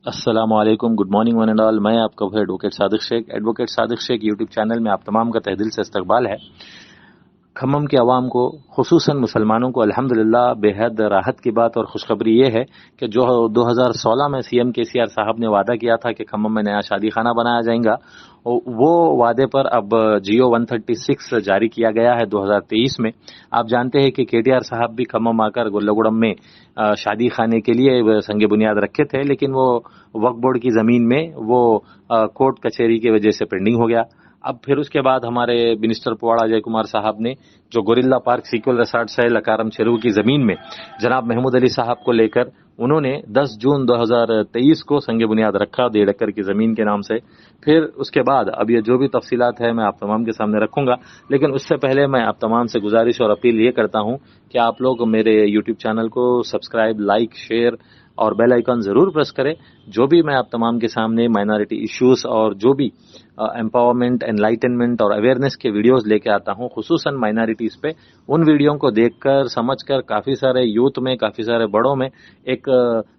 अस्सलाम वालेकुम, good morning one and all. मैं आपका भाई advocate Sadiq Shaikh YouTube channel में आप तमाम का तहे दिल से इस्तकबाल है। खम्मम के अवाम को, खुसूसन मुसलमानों को अल्हम्दुलिल्लाह बेहद राहत की बात और खुशखबरी ये है कि जो 2016 में सीएम केसीआर साहब ने वादा किया था कि खम्मम में नया शादी खाना बनाया जाएगा, वो वादे पर अब जियो 136 जारी किया गया है 2023 में। आप जानते हैं कि केटीआर साहब भी खम्मम आकर गुल्लगुड़म में शादी खाने के लिए संगे बुनियाद रखे थे, लेकिन वो वक्फ बोर्ड की जमीन में वो कोर्ट कचहरी की वजह से पेंडिंग हो गया। अब फिर उसके बाद हमारे मिनिस्टर पुवाड़ा अजय कुमार साहब ने जो गोरिल्ला पार्क सीक्वल रिसॉर्ट्स है लकारम चेरू की जमीन में जनाब महमूद अली साहब को लेकर उन्होंने 10 जून 2023 को संगे बुनियाद रखा 1.5 एकड़ की जमीन के नाम से। फिर उसके बाद अब ये जो भी तफसीलात है मैं आप तमाम के सामने रखूंगा, लेकिन उससे पहले मैं आप तमाम से गुजारिश और अपील ये करता हूं कि आप लोग मेरे यूट्यूब चैनल को सब्सक्राइब, लाइक, शेयर और बेल आइकन जरूर प्रेस करें। जो भी मैं आप तमाम के सामने माइनॉरिटी इश्यूज और जो भी एम्पावरमेंट, एनलाइटनमेंट और अवेयरनेस के वीडियोस लेके आता हूं, खुसूसन माइनॉरिटीज पे, उन वीडियो को देखकर समझकर काफी सारे यूथ में, काफी सारे बड़ों में एक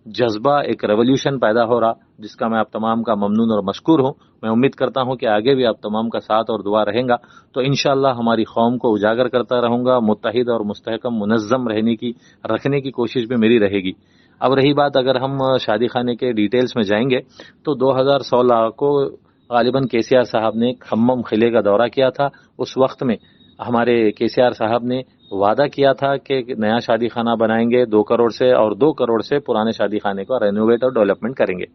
जज्बा, एक रेवोल्यूशन पैदा हो रहा, जिसका मैं आप तमाम का ममनून और मशकूर हूं। मैं उम्मीद करता हूं कि आगे भी आप तमाम का साथ और दुआ रहेगा तो इंशाअल्लाह हमारी कौम को उजागर करता रहूंगा। मुत्तहिद और मुस्तहकम मुनज़्ज़म रखने की कोशिश भी मेरी रहेगी। अब रही बात, अगर हम शादी खाने के डिटेल्स में जाएंगे तो 2016 को गालिबन केसीआर साहब ने खम्मम किले का दौरा किया था। उस वक्त में हमारे केसीआर साहब ने वादा किया था कि नया शादी खाना बनाएंगे 2 करोड़ से, और 2 करोड़ से पुराने शादी खाने को रेनोवेट और डेवलपमेंट करेंगे।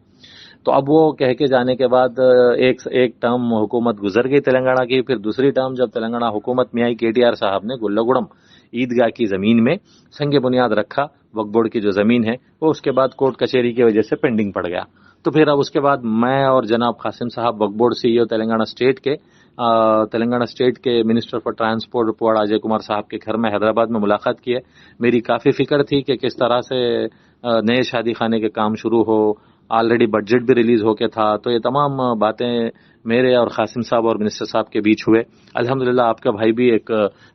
तो अब वो कह के जाने के बाद एक टर्म हुकूमत गुजर गई तेलंगाना की। फिर दूसरी टर्म जब तेलंगाना हुकूमत में आई, केटीआर साहब ने गुल्लगुड़म ईदगाह की जमीन में संगे बुनियाद रखा। वक्फ बोर्ड की जो जमीन है वो उसके बाद कोर्ट कचहरी की वजह से पेंडिंग पड़ गया। तो फिर अब उसके बाद मैं और जनाब Qasim sahab Waqf board CEO Telangana state के minister for transport Puvvada Ajay Kumar sahab के घर में हैदराबाद में मुलाकात की है। मेरी काफी फिक्र थी कि किस तरह से नए शादी खाने के काम शुरू हो। ऑलरेडी बजट भी रिलीज होके था, तो ये तमाम बातें मेरे और कासिम साहब और मिनिस्टर साहब के बीच हुए। अल्हम्दुलिल्लाह आपका भाई भी एक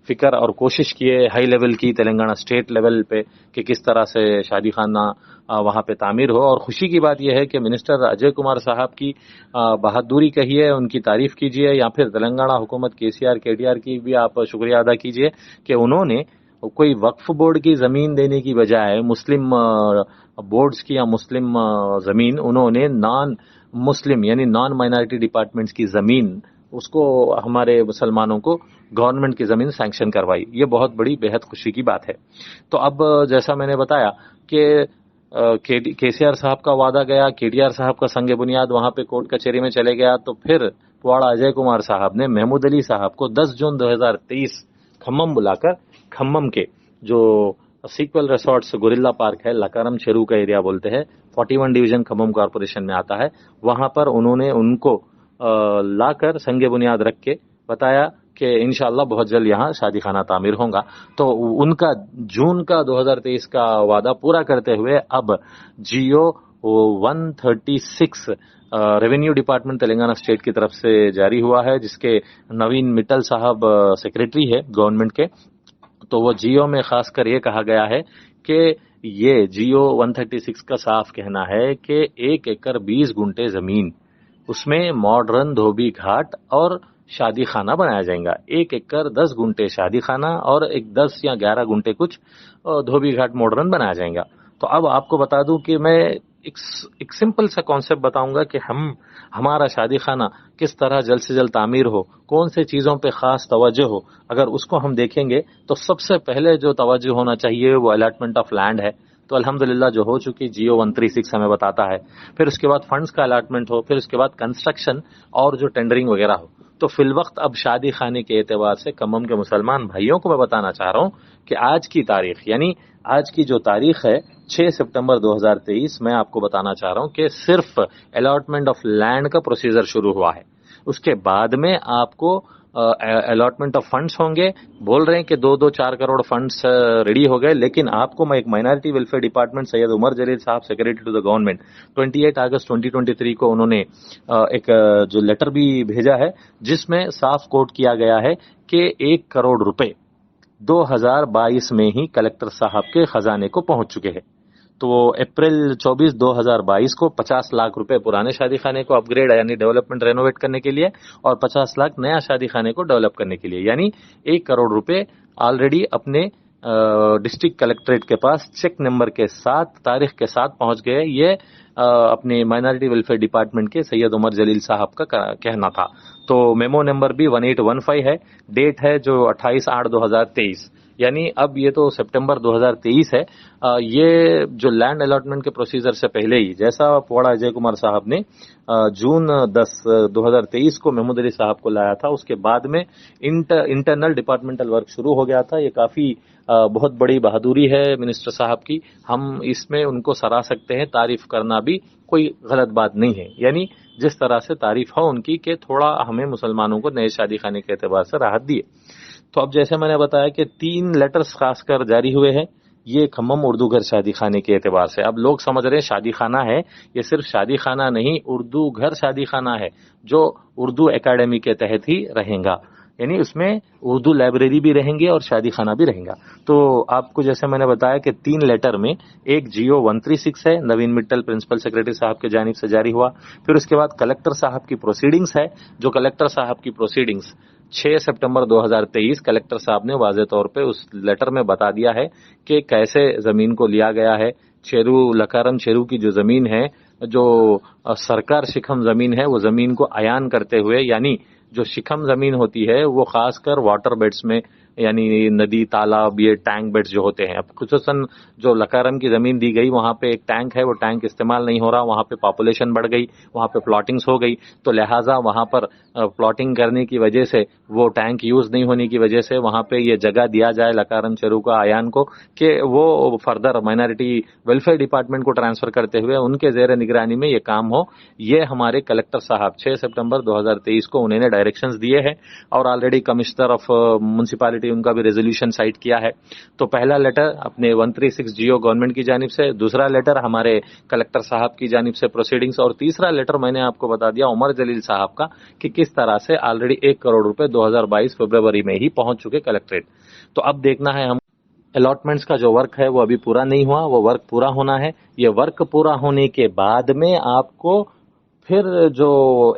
फिक्र और कोशिश किए हाई लेवल की तेलंगाना स्टेट लेवल पे कि किस तरह से शादी खाना वहां पे तामीर हो। और खुशी की बात यह है कि मिनिस्टर अजय कुमार साहब की बहादुरी कहिए, उनकी तारीफ कीजिए, या फिर तेलंगाना हुकूमत केसीआर केटीआर की भी आप शुक्रिया अदा कीजिए कि उन्होंने कोई वक्फ बोर्ड की जमीन देने की बजाय मुस्लिम बोर्ड्स की या मुस्लिम जमीन, उन्होंने नॉन मुस्लिम यानी नॉन माइनॉरिटी डिपार्टमेंट्स की जमीन उसको हमारे मुसलमानों को गवर्नमेंट की जमीन सैंक्शन करवाई। ये बहुत बड़ी बेहद खुशी की बात है। तो अब जैसा मैंने बताया कि केसीआर साहब का वादा गया, केटीआर साहब का संगे बुनियाद वहां पे कोर्ट कचहरी में चले गया, तो फिर पुवाड़ा अजय कुमार साहब ने महमूद अली साहब को 10 जून 2023 खम्मम बुलाकर खम्मम के जो सीक्वल रिसोर्ट्स गोरिल्ला पार्क है, लकारम चेरू का एरिया बोलते हैं, 41 डिवीजन खम्मम कॉर्पोरेशन में आता है, वहां पर उन्होंने उनको लाकर संगे बुनियाद रख के बताया कि इंशाअल्लाह बहुत जल्द यहाँ शादी खाना तामीर होगा। तो उनका जून का 2023 का वादा पूरा करते हुए अब जियो 136 रेवेन्यू डिपार्टमेंट तेलंगाना स्टेट की तरफ से जारी हुआ है, जिसके नवीन मित्तल साहब सेक्रेटरी है गवर्नमेंट के। तो वो जियो में खासकर ये कहा गया है कि ये जियो 136 का साफ कहना है कि 1 एकड़ 20 गुंटे जमीन, उसमें मॉडर्न धोबी घाट और शादी खाना बनाया जाएगा। 1 एकड़ 10 गुंटे शादी खाना और एक 10 या 11 गुंटे कुछ धोबी घाट मॉडर्न बनाया जाएगा। तो अब आपको बता दूं कि मैं एक सिंपल सा कॉन्सेप्ट बताऊंगा कि हमारा शादी खाना किस तरह जल्द से जल्द तामीर हो, कौन से चीजों पे खास तवज्जो हो। अगर उसको हम देखेंगे तो सबसे पहले जो तवज्जो होना चाहिए वो अलॉटमेंट ऑफ लैंड है। तो अल्हम्दुलिल्लाह जो हो चुकी जियो 136 हमें बताता है। फिर उसके बाद फंड्स का अलॉटमेंट हो, फिर उसके बाद कंस्ट्रक्शन और जो टेंडरिंग वगैरह हो। तो फिल वक्त अब शादी खाने के एतबार से खम्मम के मुसलमान भाइयों को मैं बताना चाह रहा हूं कि आज की तारीख, यानी आज की जो तारीख है 6 सितंबर 2023, मैं आपको बताना चाह रहा हूं कि सिर्फ अलॉटमेंट ऑफ लैंड का प्रोसीजर शुरू हुआ है। उसके बाद में आपको अलॉटमेंट ऑफ फंड्स होंगे। बोल रहे हैं कि 2-4 करोड़ फंड्स रेडी हो गए, लेकिन आपको मैं एक minority welfare department Syed Umar Jaleel sahab secretary to the government 28 अगस्त 2023 को उन्होंने एक जो लेटर भी भेजा है, जिसमें साफ कोट किया गया है कि 1 करोड़ रुपए 2022 में ही कलेक्टर साहब के खजाने को पहुंच चुके हैं। तो अप्रैल 24 2022 को 50 लाख रुपए पुराने शादी खाने को अपग्रेड यानी डेवलपमेंट रेनोवेट करने के लिए और 50 लाख नया शादी खाने को डेवलप करने के लिए, यानी 1 करोड़ रुपए ऑलरेडी अपने डिस्ट्रिक्ट कलेक्ट्रेट के पास चेक नंबर के साथ तारीख के साथ पहुंच गए। ये अपने माइनॉरिटी वेलफेयर डिपार्टमेंट के सैयद उमर जलील साहब का कहना था। तो मेमो नंबर भी 1815 है, डेट है जो 28/8/2023, यानी अब ये तो सितंबर 2023 है। ये जो लैंड अलॉटमेंट के प्रोसीजर से पहले ही, जैसा पोवाड़ा अजय कुमार साहब ने जून 10 2023 को महमूद अली साहब को लाया था, उसके बाद में इंटरनल डिपार्टमेंटल वर्क शुरू हो गया था। ये काफी बहुत बड़ी बहादुरी है मिनिस्टर साहब की, हम इसमें उनको सराह सकते हैं, तारीफ करना भी कोई गलत बात नहीं है। यानी जिस तरह से तारीफ हो उनकी कि थोड़ा हमें मुसलमानों को नए शादी खाने के एतबार से राहत दिए। तो अब जैसे मैंने बताया कि 3 लेटर्स खासकर जारी हुए हैं, ये खम्मम उर्दू घर शादी खाने के एतबार से। अब लोग समझ रहे हैं शादी खाना है, ये सिर्फ शादी खाना नहीं, उर्दू घर शादी खाना है जो उर्दू एकेडमी के तहत ही रहेगा, यानी उसमें उर्दू लाइब्रेरी भी रहेंगे और शादी खाना भी रहेगा। तो आपको जैसे मैंने बताया कि 3 लेटर में एक GO 136 है, नवीन मित्तल प्रिंसिपल सेक्रेटरी साहब के जानिब से जारी हुआ। फिर उसके बाद कलेक्टर साहब की प्रोसीडिंग्स है, जो कलेक्टर साहब की प्रोसीडिंग्स 6 सितंबर 2023 कलेक्टर साहब ने वाज़े तौर पे उस लेटर में बता दिया है कि कैसे जमीन को लिया गया है। चेरू लकारम चेरू की जो जमीन है, जो सरकार शिखम जमीन है, वो जमीन को अयान करते हुए, यानी जो शिखम जमीन होती है वो खासकर वाटर बेड्स में, यानी नदी तालाब, ये टैंक बेड्स जो होते हैं। अब खुसूसन जो लकारम की जमीन दी गई, वहां पे एक टैंक है, वो टैंक इस्तेमाल नहीं हो रहा, वहां पे पॉपुलेशन बढ़ गई, वहां पे प्लॉटिंग्स हो गई, तो लिहाजा वहां पर प्लॉटिंग करने की वजह से, वो टैंक यूज नहीं होने की वजह से वहां पे ये जगह दिया जाए लकारम चेरू का आयान को कि वो फर्दर माइनॉरिटी वेलफेयर डिपार्टमेंट को ट्रांसफर करते हुए उनके जेर निगरानी में ये काम हो। ये हमारे कलेक्टर साहब 6 सितंबर 2023 को उन्होंने डायरेक्शंस दिए हैं और ऑलरेडी कमिश्नर ऑफ म्युनिसिपैलिटी उनका भी रेजोल्यूशन साइट किया है। तो पहला लेटर अपने 136 GO गवर्नमेंट की जानिब से, दूसरा लेटर हमारे कलेक्टर साहब की जानिब से प्रोसीडिंग्स, और तीसरा लेटर मैंने आपको बता दिया उमर जलील साहब का कि किस तरह से ऑलरेडी 1 करोड़ रुपए 2022 फरवरी में ही पहुंच चुके कलेक्ट्रेट। तो अब देखना है हम अलॉटमेंट्स का जो वर्क है वो अभी पूरा नहीं हुआ, वो वर्क पूरा होना है। ये वर्क पूरा होने के बाद में आपको फिर जो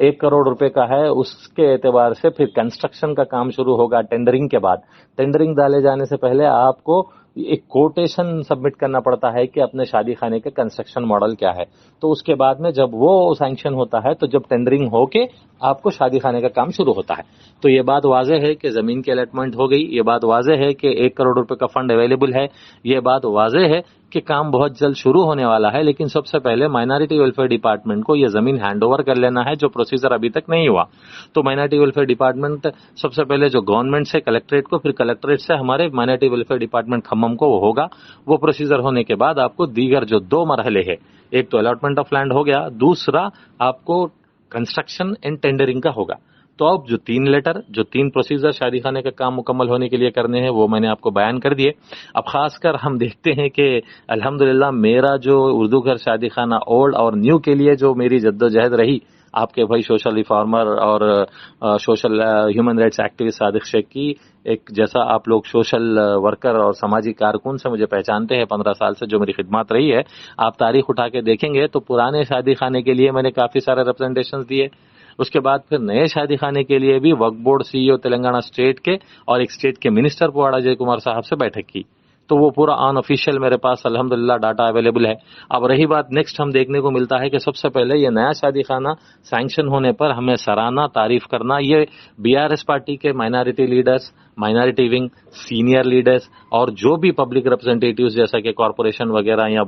1 करोड़ रुपए का है उसके एतबार से फिर कंस्ट्रक्शन का काम शुरू होगा। टेंडरिंग के बाद, टेंडरिंग डाले जाने से पहले आपको एक कोटेशन सबमिट करना पड़ता है कि अपने शादी खाने के कंस्ट्रक्शन मॉडल क्या है। तो उसके बाद में जब वो सैंक्शन होता है, तो जब टेंडरिंग होके आपको शादी खाने का काम शुरू होता है। तो ये बात वाज़ेह है कि जमीन की अलॉटमेंट हो गई, ये बात वाज़ेह है कि 1 करोड़ रुपए का फंड अवेलेबल है, ये बात वाज़ेह है कि काम बहुत जल्द शुरू होने वाला है। लेकिन सबसे पहले माइनॉरिटी वेलफेयर डिपार्टमेंट को ये जमीन हैंड ओवर कर लेना है, जो प्रोसीजर अभी तक नहीं हुआ। तो माइनॉरिटी वेलफेयर डिपार्टमेंट सबसे पहले जो गवर्नमेंट से कलेक्ट्रेट को, फिर कलेक्ट्रेट से हमारे माइनॉरिटी वेलफेयर डिपार्टमेंट खम्मम को वो होगा। वो प्रोसीजर होने के बाद आपको दीगर जो 2 मरहले है, एक तो अलॉटमेंट ऑफ लैंड हो गया, दूसरा आपको कंस्ट्रक्शन एंड टेंडरिंग का होगा। तो अब जो 3 लेटर, जो 3 प्रोसीजर शादी खाने का काम मुकम्मल होने के लिए करने हैं, वो मैंने आपको बयान कर दिए। अब खासकर हम देखते हैं कि अल्हम्दुलिल्लाह मेरा जो उर्दू घर शादी खाना ओल्ड और न्यू के लिए जो मेरी जद्दोजहद रही, आपके भाई सोशल रिफॉर्मर और social human rights activist Sadiq Shaikh की, एक जैसा आप लोग सोशल वर्कर और समाजी कारकुन से मुझे पहचानते हैं 15 साल से, जो मेरी खिदमत रही है, आप तारीख उठा के देखेंगे तो पुराने शादी खाने के लिए मैंने काफी सारे रिप्रेजेंटेशंस दिए। उसके बाद फिर नए शादी खाने के लिए भी वक्फ बोर्ड CEO तेलंगाना स्टेट के और एक स्टेट के मिनिस्टर पोवाड़ा अजय कुमार साहब से बैठक की। तो वो पूरा अनऑफिशियल मेरे पास अल्हम्दुलिल्लाह डाटा अवेलेबल है। अब रही बात, नेक्स्ट हम देखने को मिलता है कि सबसे पहले ये नया शादी खाना सैंक्शन होने पर हमें सराहना, तारीफ करना, ये BRS पार्टी के minority leaders, minority wing, senior leaders और जो भी पब्लिक रिप्रेजेंटेटिव्स जैसा कि कॉर्पोरेशन वगैरह या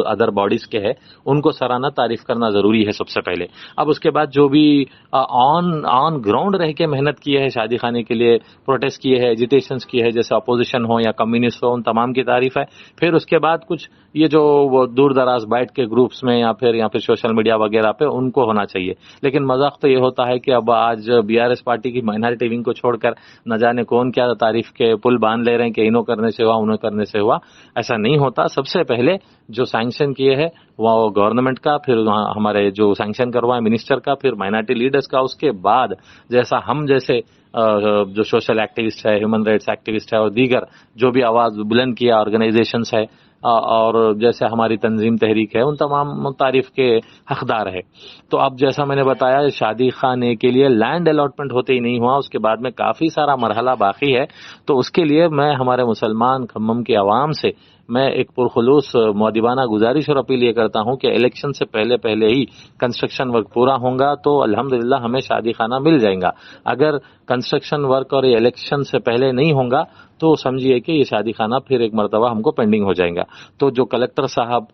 अदर बॉडीज के हैं, उनको सराहना, तारीफ करना जरूरी है सबसे पहले। अब उसके बाद जो भी ऑन ग्राउंड रह के मेहनत की है शादी खाने के लिए, प्रोटेस्ट किए हैं, एजिटेशंस किए हैं, जैसे अपोजिशन हो या कम्युनिस्ट हो, उन तमाम की तारीफ है। फिर उसके बाद कुछ ये जो दूर दराज बैठ के ग्रुप्स में या फिर सोशल मीडिया वगैरह पे उनको होना चाहिए। लेकिन मजाक तो ये होता है कि अब आज BRS पार्टी की माइनॉरिटी विंग को छोड़कर न जाने कौन क्या तारीफ के पुल बांध ले रहे हैं कि इन्हों करने से हुआ, उन्हों करने से हुआ। ऐसा नहीं होता। सबसे पहले जो सैंक्शन किए हैं वो गवर्नमेंट का, फिर हमारे जो सैंक्शन करवाए मिनिस्टर का, फिर माइनॉरिटी लीडर्स का, उसके बाद जैसा हम जैसे जो सोशल एक्टिविस्ट है, ह्यूमन राइट्स एक्टिविस्ट है और दीगर जो भी आवाज बुलंद किया ऑर्गेनाइजेशंस है, اور جیسے ہماری تنظیم تحریک ہے ان تمام تعریف کے حقدار ہے. تو اب جیسا میں نے بتایا شادی خانے کے لیے لینڈ الاٹمنٹ ہوتے ہی نہیں ہوا, اس کے بعد میں کافی سارا مرحلہ باقی ہے. تو اس کے لیے میں ہمارے مسلمان کھمم کی عوام سے میں ایک پرخلوص مؤدبانہ گزارش اور اپیل یہ کرتا ہوں کہ الیکشن سے پہلے ہی کنسٹرکشن ورک پورا ہوگا تو الحمدللہ ہمیں شادی خانہ مل جائے گا. اگر کنسٹرکشن ورک اور الیکشن سے پہلے نہیں ہوگا تو سمجھیے کہ یہ شادی خانہ پھر ایک مرتبہ ہم کو پینڈنگ ہو جائے گا. تو جو کلکٹر صاحب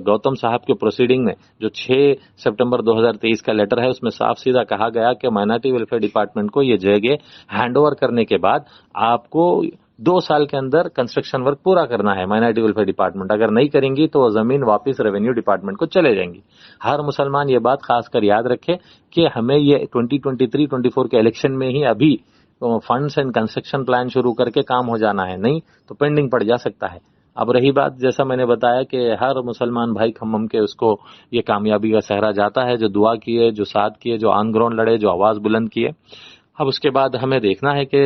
گوتم صاحب کے پروسیڈنگ میں جو 6 سپٹمبر 2023 کا لیٹر ہے اس میں صاف سیدھا کہا گیا کہ مائنارٹی ویلفیئر ڈپارٹمنٹ کو یہ جگہ ہینڈ اوور کرنے کے بعد آپ کو 2 سال کے اندر کنسٹرکشن ورک پورا کرنا ہے. مائنارٹی ویلفیئر ڈپارٹمنٹ اگر نہیں کریں گی تو زمین واپس ریونیو ڈپارٹمنٹ کو چلے جائیں گی. ہر مسلمان یہ بات خاص کر یاد رکھے کہ ہمیں یہ 2023-24 کے الیکشن میں ہی ابھی فنڈس اینڈ کنسٹرکشن پلان شروع کر کے کام ہو جانا ہے, نہیں تو پینڈنگ پڑ جا سکتا ہے. اب رہی بات جیسا میں نے بتایا کہ ہر مسلمان بھائی کھمم کے اس کو یہ کامیابی کا صحرا جاتا ہے جو دعا کیے, جو ساتھ کیے, جو آن گراؤنڈ لڑے, جو آواز بلند کیے. اب اس کے بعد ہمیں دیکھنا ہے کہ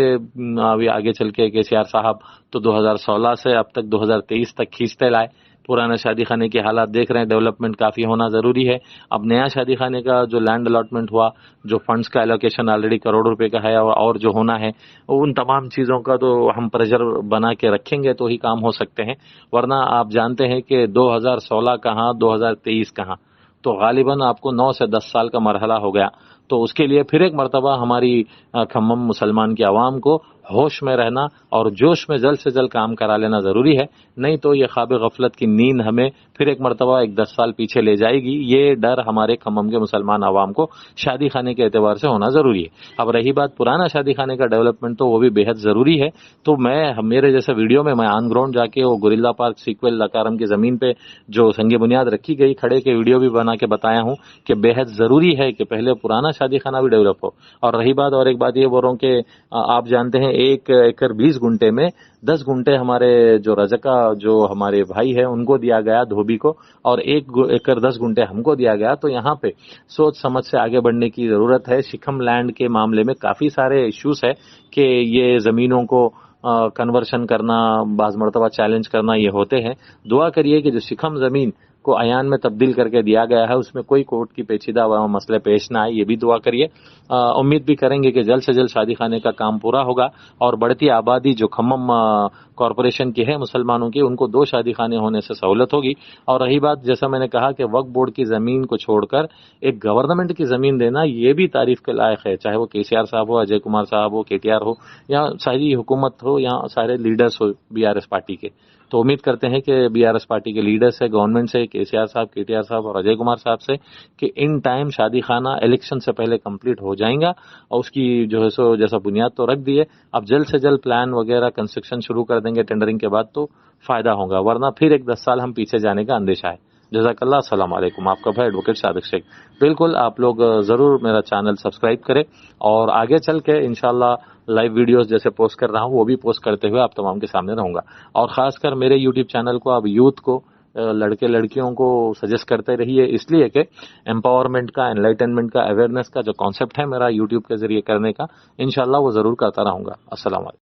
ابھی آگے چل کے KCR صاحب تو 2016 سے اب تک 2023 تک کھینچتے لائے. پرانے شادی خانے کی حالات دیکھ رہے ہیں, ڈیولپمنٹ کافی ہونا ضروری ہے. اب نیا شادی خانے کا جو لینڈ الاٹمنٹ ہوا, جو فنڈز کا الوکیشن آلریڈی کروڑ روپے کا ہے اور جو ہونا ہے ان تمام چیزوں کا تو ہم پریشر بنا کے رکھیں گے تو ہی کام ہو سکتے ہیں. ورنہ آپ جانتے ہیں کہ 2016 کہاں 2023 کہاں, تو غالباً آپ کو 9 سے 10 سال کا مرحلہ ہو گیا. تو اس کے لیے پھر ایک مرتبہ ہماری کھمم مسلمان کی عوام کو ہوش میں رہنا اور جوش میں جلد سے جلد کام کرا لینا ضروری ہے, نہیں تو یہ خواب غفلت کی نیند ہمیں پھر ایک مرتبہ 10 سال پیچھے لے جائے گی. یہ ڈر ہمارے کھمم کے مسلمان عوام کو شادی خانے کے اعتبار سے ہونا ضروری ہے. اب رہی بات پرانا شادی خانے کا ڈیولپمنٹ تو وہ بھی بے حد ضروری ہے. تو میرے جیسے ویڈیو میں آن گراؤنڈ جا کے وہ گوریلا پارک سیکویل لکارم کی زمین پہ جو سنگ بنیاد رکھی گئی کھڑے کے ویڈیو بھی بنا کے بتایا ہوں کہ بے حد ضروری ہے کہ پہلے پرانا شادی خانہ بھی ڈیولپ ہو. اور رہی بات اور ایک بات یہ بول رہا ہوں کہ آپ جانتے ہیں 1 ایکڑ 20 گنٹے میں 10 گنٹے ہمارے جو رزقہ جو ہمارے بھائی ہے ان کو دیا گیا دھوبی کو, اور 1 ایکڑ 10 گنٹے ہم کو دیا گیا. تو یہاں پہ سوچ سمجھ سے آگے بڑھنے کی ضرورت ہے. شکم لینڈ کے معاملے میں کافی سارے ایشوز ہے کہ یہ زمینوں کو کنورشن کرنا, بعض مرتبہ چیلنج کرنا یہ ہوتے ہیں. دعا کریے کہ جو شکم زمین کو عیان میں تبدیل کر کے دیا گیا ہے اس میں کوئی کورٹ کی پیچیدہ مسئلے پیش نہ آئے, یہ بھی دعا کریے. امید بھی کریں گے کہ جلد سے جلد شادی خانے کا کام پورا ہوگا اور بڑھتی آبادی جو کھمم کارپوریشن کی ہے مسلمانوں کی ان کو 2 شادی خانے ہونے سے سہولت ہوگی. اور رہی بات جیسا میں نے کہا کہ وقف بورڈ کی زمین کو چھوڑ کر ایک گورنمنٹ کی زمین دینا یہ بھی تعریف کے لائق ہے, چاہے وہ KCR صاحب ہو, اجے کمار صاحب ہو, KTR ہو, یا ساری حکومت ہو, یا سارے لیڈرز ہو BRS پارٹی کے. تو امید کرتے ہیں کہ BRS پارٹی کے لیڈر سے, گورنمنٹ سے, KCR صاحب, KTR صاحب اور اجے کمار صاحب سے کہ ان ٹائم شادی خانہ الیکشن سے پہلے کمپلیٹ ہو جائیں گا اور اس کی جو ہے سو جیسا بنیاد تو رکھ دیے, اب جلد سے جلد پلان وغیرہ کنسٹرکشن شروع کر دیں گے ٹینڈرنگ کے بعد تو فائدہ ہوگا, ورنہ پھر ایک 10 سال ہم پیچھے جانے کا اندیشہ ہے. جزاک اللہ. السلام علیکم. آپ کا بھائی ایڈوکیٹ صادق شیخ. بالکل آپ لوگ ضرور میرا چینل سبسکرائب کریں اور آگے چل کے انشاءاللہ لائیو ویڈیوز جیسے پوسٹ کر رہا ہوں وہ بھی پوسٹ کرتے ہوئے آپ تمام کے سامنے رہوں گا. اور خاص کر میرے یوٹیوب چینل کو آپ یوتھ کو, لڑکے لڑکیوں کو سجیسٹ کرتے رہیے, اس لیے کہ امپاورمنٹ کا, انلائٹنمنٹ کا, اویئرنیس کا جو کانسیپٹ ہے میرا یوٹیوب کے ذریعے کرنے کا انشاءاللہ وہ ضرور کرتا رہوں گا. السلام علیکم.